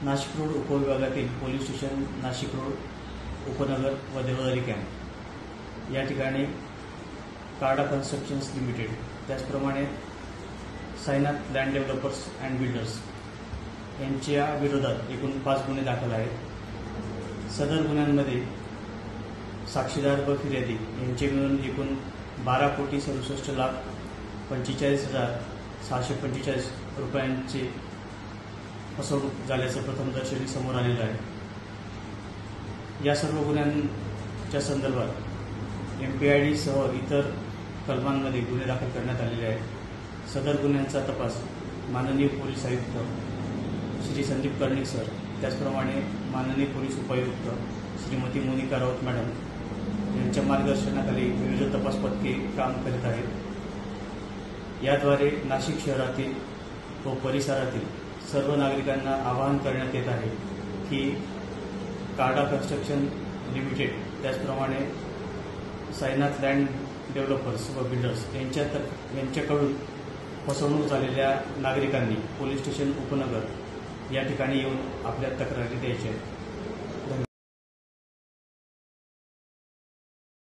Nashik road उपविभागातील police station, Nashik road उपनगर व देवदारी कॅम्प या ठिकाणी कार्डा कन्स्ट्रक्शन्स लिमिटेड, त्याचप्रमाणे Sainath land developers and builders यांच्या विरोधात एकूण 5 गुन्हे दाखल आहेत। सदर गुन्ह्यांमध्ये साक्षीदार व फिर्यादी यांचे मिळून एकूण 12,67,45,645 रुपयांची फसवणूक झाल्याचं प्रथमदर्शनी समोर आलेलं आहे। या सर्व गुन्ह्यांच्या संदर्भात MPID सह इतर कलमांमध्ये गुन्हे दाखल करण्यात आलेले आहेत। सदर गुन्ह्यांचा तपास माननीय पोलीस आयुक्त श्री संदीप कर्णिक सर, त्याचप्रमाणे माननीय पोलीस उपायुक्त श्रीमती मोनिका राऊत मॅडम यांच्या मार्गदर्शनाखाली विविध तपास पथके काम करीत आहेत। याद्वारे नाशिक शहरातील व परिसरातील सर्व नागरिकांना आवाहन करण्यात येत आहे की कार्डा कन्स्ट्रक्शन लिमिटेड, त्याचप्रमाणे साईनाथ लँड डेव्हलपर्स व बिल्डर्स यांच्याकडून फसवणूक झालेल्या नागरिकांनी पोलीस स्टेशन उपनगर या ठिकाणी येऊन आपल्या तक्रारी द्यायच्या आहेत।